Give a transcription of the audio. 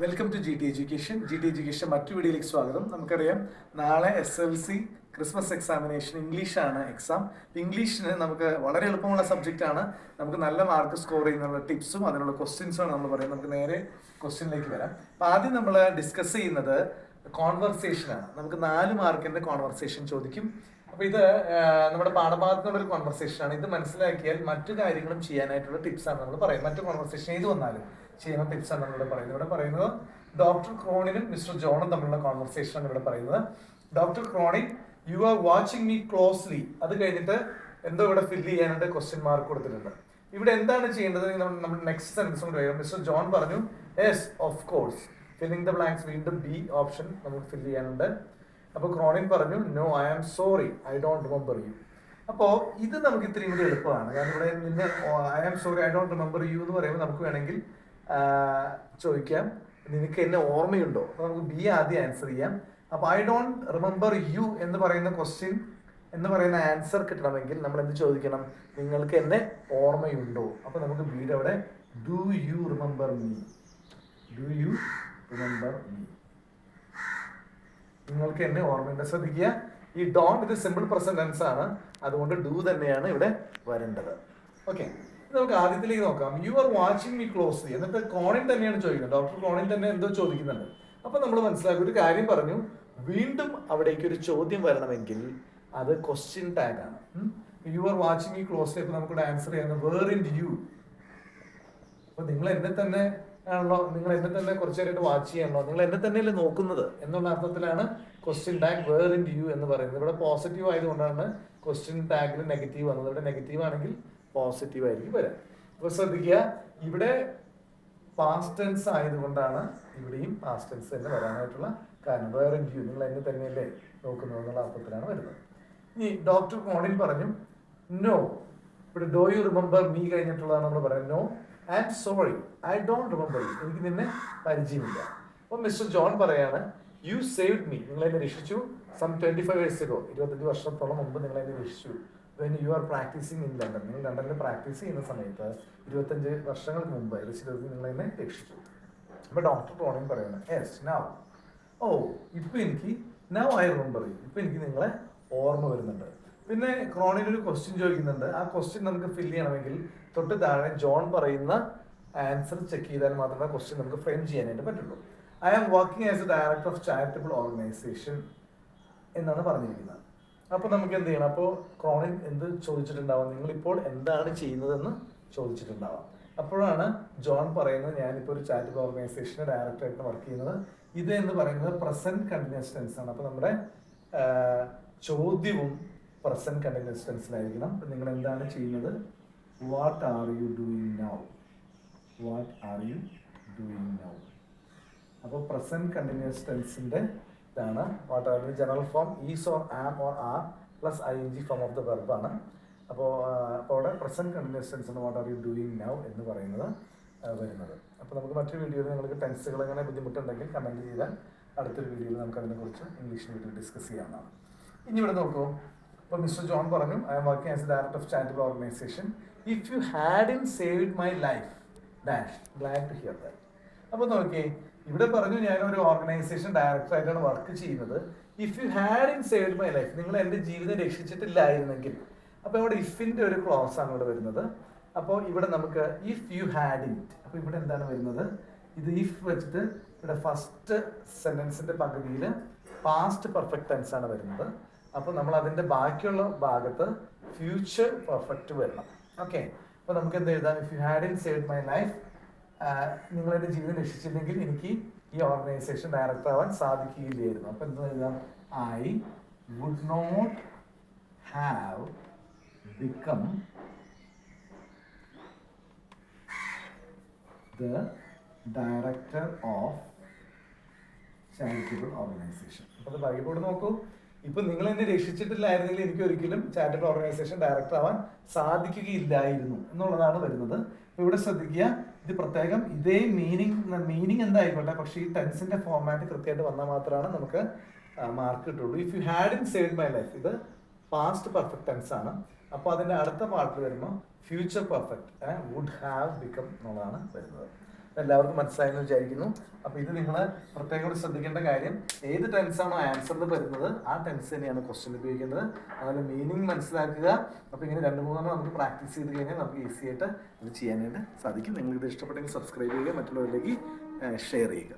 Welcome to G T education. G T education മറ്റു വീഡിയോയിലേക്ക് സ്വാഗതം. നമുക്കറിയാം നാളെ SLC ക്രിസ്മസ് എക്സാമിനേഷൻ ഇംഗ്ലീഷാണ് എക്സാം. ഇംഗ്ലീഷിന് നമുക്ക് വളരെ എളുപ്പമുള്ള സബ്ജക്റ്റ് ആണ്. നമുക്ക് നല്ല മാർക്ക് സ്കോർ ചെയ്യുന്നുള്ള ടിപ്സും അതിനുള്ള ക്വസ്റ്റ്യൻസുമാണ് നമ്മൾ പറയുന്നത്. നമുക്ക് നേരെ ക്വസ്റ്റ്യനിലേക്ക് വരാം. അപ്പോൾ ആദ്യം നമ്മൾ ഡിസ്കസ് ചെയ്യുന്നത് കോൺവെർസേഷനാണ്. നമുക്ക് 4 മാർക്കിന്റെ കോൺവെർസേഷൻ ചോദിക്കും. അപ്പോൾ ഇത് നമ്മുടെ പാഠഭാഗത്തുള്ള ഒരു കോൺവെർസേഷനാണ്. ഇത് മനസ്സിലാക്കിയാൽ മറ്റു കാര്യങ്ങളും ചെയ്യാനായിട്ടുള്ള ടിപ്സാണ് നമ്മൾ പറയുന്നത്. മറ്റു കോൺവെർസേഷൻ ഏത് വന്നാലും ചെയ്യുന്ന ടിപ്സാണ് നമ്മളിവിടെ പറയുന്നത്. ഇവിടെ പറയുന്നത് ഡോക്ടർ ക്രോണിനും മിസ്റ്റർ ജോണും തമ്മിലുള്ള കോൺവെർസേഷനാണ് ഇവിടെ പറയുന്നത്. Doctor Cronin, you are watching me closely. അത് കഴിഞ്ഞിട്ട് എന്തോ ഇവിടെ ഫില്ല് ചെയ്യാനായിട്ട് ക്വസ്റ്റ്യൻ മാർക്ക് കൊടുത്തിട്ടുണ്ട്. ഇവിടെ എന്താണ് ചെയ്യേണ്ടത്? നമ്മൾ നെക്സ്റ്റ് സെന്റൻസ് കൊണ്ട് വരും. മിസ്റ്റർ ജോൺ പറഞ്ഞു yes of course. Filling the blanks വീണ്ടും ബി ഓപ്ഷൻ നമുക്ക് ഫില്ല് ചെയ്യാനുണ്ട്. അപ്പോൾ ക്രോണിൻ പറഞ്ഞു no I am sorry I don't remember you. അപ്പോൾ ഇത് നമുക്ക് ഇത്രയും കൂടി എളുപ്പമാണ്. കാരണം ഇവിടെ നിന്ന് I am sorry I don't remember you എന്ന് പറയുമ്പോൾ നമുക്ക് വേണമെങ്കിൽ ചോദിക്കാം നിനക്ക് എന്നെ ഓർമ്മയുണ്ടോ. അപ്പോൾ നമുക്ക് ബി ആദ്യം ആൻസർ ചെയ്യാം. അപ്പോൾ ഐ ഡോണ്ട് റിമെമ്പർ യു എന്ന് പറയുന്ന ക്വസ്റ്റ്യൻ എന്ന് പറയുന്ന ആൻസർ കിട്ടണമെങ്കിൽ നമ്മൾ എന്ത് ചോദിക്കണം? നിങ്ങൾക്ക് എന്നെ ഓർമ്മയുണ്ടോ. അപ്പോൾ നമുക്ക് ബിയുടെ അവിടെ do you remember me, do you remember me, നിങ്ങൾക്ക് എന്നെ ഓർമ്മയുണ്ട്. ശ്രദ്ധിക്കുക, ഈ ഡോണ്ട് ഇത് സിമ്പിൾ പ്രസന്റ് ടെൻസ് ആണ്, അതുകൊണ്ട് ഡു തന്നെയാണ് ഇവിടെ വരേണ്ടത്. ഓക്കെ, നമുക്ക് ആദ്യത്തിലേക്ക് നോക്കാം. You are watching me closely. എന്നിട്ട് ക്രോണിൻ തന്നെയാണ് ചോദിക്കുന്നത്. ഡോക്ടർ ക്രോണിൻ തന്നെ എന്തോ ചോദിക്കുന്നുണ്ട്. അപ്പൊ നമ്മൾ മനസ്സിലാക്കി ഒരു കാര്യം പറഞ്ഞു, വീണ്ടും അവിടേക്ക് ഒരു ചോദ്യം വരണമെങ്കിൽ അത് ക്വസ്റ്റ്യൻ ടാഗ് ആണ്. You are watching me closely. അപ്പൊ നമുക്കിവിടെ ആൻസർ ചെയ്യാൻ വേർ ഇൻ യു. അപ്പൊ നിങ്ങൾ എന്നെ തന്നെ ആണല്ലോ, നിങ്ങൾ എന്നെ തന്നെ കുറച്ചു നേരമായിട്ട് വാച്ച് ചെയ്യണല്ലോ, നിങ്ങൾ എന്നെ തന്നെയല്ലേ നോക്കുന്നത് എന്നുള്ള അർത്ഥത്തിലാണ് question tag weren't you എന്ന് പറയുന്നത്. ഇവിടെ പോസിറ്റീവ് ആയതുകൊണ്ടാണ് ക്വസ്റ്റ്യൻ ടാഗിൽ നെഗറ്റീവ് വന്നത്. ഇവിടെ നെഗറ്റീവ് ആണെങ്കിൽ പോസിറ്റീവ് ആയിരിക്കും വരാം. അപ്പൊ ശ്രദ്ധിക്കുക, ഇവിടെ പാസ്റ്റ് ടെൻസ് ആയതുകൊണ്ടാണ് ഇവിടെയും പാസ്റ്റ് ടെൻസ് തന്നെ വരാനായിട്ടുള്ള കാരണം. വേർ ഇൻ യു, നിങ്ങൾ എന്നെ തന്നെയല്ലേ നോക്കുന്നത് എന്നുള്ള അർത്ഥത്തിലാണ് വരുന്നത്. ഇനി ഡോക്ടർ ക്രോണിൻ പറഞ്ഞു നോ. ഇവിടെ ഡോ യു റിമെമ്പർ മീ കഴിഞ്ഞിട്ടുള്ളതാണ് നമ്മൾ പറയുന്നത്. No I am sorry I don't remember you, എനിക്ക് നിന്നെ പരിചയമില്ല. അപ്പോൾ മിസ്റ്റർ ജോൺ പറയാണ് യു സേവ്ഡ് മീ, നിങ്ങൾ എന്നെ രക്ഷിച്ചു. സം 25 years ago, 25 വർഷത്തോളം മുമ്പ് നിങ്ങൾ എന്നെ രക്ഷിച്ചു. When you are practising in London, നിങ്ങൾ ലണ്ടനിൽ പ്രാക്ടീസ് ചെയ്യുന്ന സമയത്ത് 25 വർഷങ്ങൾക്ക് മുമ്പ് നിങ്ങൾ എന്നെ രക്ഷിച്ചു. അപ്പോൾ ഡോക്ടർ ക്രോണിൻ പറയാണ് യെസ് നൗ. ഓ ഇപ്പൊ എനിക്ക് നൗ ഐ റിമെമ്പർ യു, ഇപ്പൊ എനിക്ക് നിങ്ങളെ ഓർമ്മ വരുന്നുണ്ട്. പിന്നെ ക്രോണിൻ ഒരു ക്വസ്റ്റ്യൻ ചോദിക്കുന്നുണ്ട്. ആ ക്വസ്റ്റ്യൻ നമുക്ക് ഫില്ല് ചെയ്യണമെങ്കിൽ തൊട്ട് താഴെ ജോൺ പറയുന്ന ആൻസർ ചെക്ക് ചെയ്താൽ മാത്രമേ ക്വസ്റ്റ്യൻ നമുക്ക് ഫ്രെയിം ചെയ്യാനായിട്ട് പറ്റുള്ളൂ. I am working as a director of charitable organisation എന്നാണ് പറഞ്ഞിരിക്കുന്നത്. അപ്പോൾ നമുക്ക് എന്ത് ചെയ്യണം? അപ്പോൾ ക്രോണിൻ എന്ത് ചോദിച്ചിട്ടുണ്ടാവാം? നിങ്ങളിപ്പോൾ എന്താണ് ചെയ്യുന്നതെന്ന് ചോദിച്ചിട്ടുണ്ടാവാം. അപ്പോഴാണ് ജോൺ പറയുന്നത് ഞാനിപ്പോൾ ഒരു ചാരിറ്റബിൾ ഓർഗനൈസേഷൻ്റെ ഡയറക്ടറായിട്ട് വർക്ക് ചെയ്യുന്നത്. ഇത് എന്ന് പറയുന്നത് പ്രസന്റ് കണ്ടിന്യൂസ് ടെൻസ് ആണ്. അപ്പോൾ നമ്മുടെ ചോദ്യവും പ്രസന്റ് കണ്ടിന്യൂസ് ടെൻസിലായിരിക്കണം. അപ്പം നിങ്ങൾ എന്താണ് ചെയ്യുന്നത്? What are you doing now, what are you doing now. അപ്പോൾ പ്രസന്റ് കണ്ടിന്യൂസ് ടെൻസിൻ്റെ ഇതാണ്. What are you general form is or am or are plus ING form of the വെർബാണ്. അപ്പോൾ അവിടെ present continuous tense what are you doing now എന്ന് പറയുന്നത് വരുന്നത്. അപ്പോൾ നമുക്ക് മറ്റൊരു വീഡിയോയിൽ നിങ്ങൾക്ക് ടെൻസുകൾ അങ്ങനെ ബുദ്ധിമുട്ടുണ്ടെങ്കിൽ കമൻറ്റ് ചെയ്താൽ അടുത്തൊരു വീഡിയോയിൽ നമുക്ക് അതിനെക്കുറിച്ച് ഇംഗ്ലീഷ് വീഡിയോ ഡിസ്കസ് ചെയ്യാവുന്നതാണ്. ഇനി ഇവിടെ നോക്കൂ. അപ്പോൾ മിസ്റ്റർ ജോൺ പറഞ്ഞു I am working as a director of charitable organisation. If you hadn't saved my life dash glad to hear that. അപ്പോൾ നോക്കിയേ, ഇവിടെ പറഞ്ഞു ഞാനൊരു ഓർഗനൈസേഷൻ ഡയറക്ടറായിട്ടാണ് വർക്ക് ചെയ്യുന്നത്. If you hadn't saved my life, നിങ്ങൾ എൻ്റെ ജീവിതം രക്ഷിച്ചിട്ടില്ലായിരുന്നെങ്കിൽ. അപ്പോൾ ഇവിടെ ഇഫിൻ്റെ ഒരു ക്ലോസ് ആണ് ഇവിടെ വരുന്നത്. അപ്പോൾ ഇവിടെ നമുക്ക് ഇഫ് യു ഹാഡ് ഇറ്റ്. അപ്പോൾ ഇവിടെ എന്താണ് വരുന്നത്? ഇത് ഇഫ് വെച്ചിട്ട് ഇവിടെ ഫസ്റ്റ് സെന്റൻസിന്റെ പകുതിയിൽ പാസ്റ്റ് പെർഫെക്റ്റ് ടെൻസ് ആണ് വരുന്നത്. അപ്പോൾ നമ്മൾ അതിന്റെ ബാക്കിയുള്ള ഭാഗത്ത് ഫ്യൂച്ചർ പെർഫെക്റ്റ് വരണം. ഓക്കെ, അപ്പോൾ നമുക്ക് എന്ത് എഴുതാം? If you hadn't saved my life, നിങ്ങൾ എൻ്റെ ജീവിതം രക്ഷിച്ചില്ലെങ്കിൽ എനിക്ക് ഈ ഓർഗനൈസേഷൻ ഡയറക്ടർ ആവാൻ സാധിക്കുകയില്ലായിരുന്നു. അപ്പോൾ എന്താ എഴുതാം? I would not have become the director of charitable organization. അപ്പോൾ ബാക്കിപ്പോട്ട് നോക്കൂ. ഇപ്പൊ നിങ്ങൾ എന്നെ രക്ഷിച്ചിട്ടില്ലായിരുന്നെങ്കിൽ എനിക്ക് ഒരിക്കലും ചാരിറ്റബിൾ ഓർഗനൈസേഷൻ ഡയറക്ടർ ആവാൻ സാധിക്കുകയില്ലായിരുന്നു എന്നുള്ളതാണ് വരുന്നത്. ഇവിടെ ശ്രദ്ധിക്കുക, ഇത് പ്രത്യേകം ഇതേ മീനിങ് എന്തായിക്കോട്ടെ, പക്ഷേ ഈ ടെൻസിന്റെ ഫോർമാറ്റ് കൃത്യമായിട്ട് വന്നാൽ മാത്രമാണ് നമുക്ക് മാർക്ക് കിട്ടുള്ളൂ. If you hadn't saved my life, ഇത് പാസ്റ്റ് പെർഫെക്റ്റ് ടെൻസ് ആണ്. അപ്പോൾ അതിന്റെ അടുത്ത പാർട്ടിൽ വരുമ്പോൾ future perfect would have become എന്നുള്ളതാണ് വരുന്നത്. എല്ലാവർക്കും മനസ്സിലായെന്ന് വിചാരിക്കുന്നു. അപ്പോൾ ഇത് നിങ്ങൾ പ്രത്യേകം ശ്രദ്ധിക്കേണ്ട കാര്യം, ഏത് ടെൻസാണോ ആൻസറിൽ വരുന്നത് ആ ടെൻസ് തന്നെയാണ് ക്വസ്റ്റ്യൻ ഉപയോഗിക്കുന്നത്. അതുപോലെ മീനിങ് മനസ്സിലാക്കുക. അപ്പോൾ ഇങ്ങനെ 2-3 നമുക്ക് പ്രാക്ടീസ് ചെയ്ത് കഴിഞ്ഞാൽ നമുക്ക് ഈസി ആയിട്ട് ഇത് ചെയ്യാനായിട്ട് സാധിക്കും. നിങ്ങളിത് ഇഷ്ടപ്പെട്ടെങ്കിൽ സബ്സ്ക്രൈബ് ചെയ്യുക, മറ്റുള്ളവരിലേക്ക് ഷെയർ ചെയ്യുക.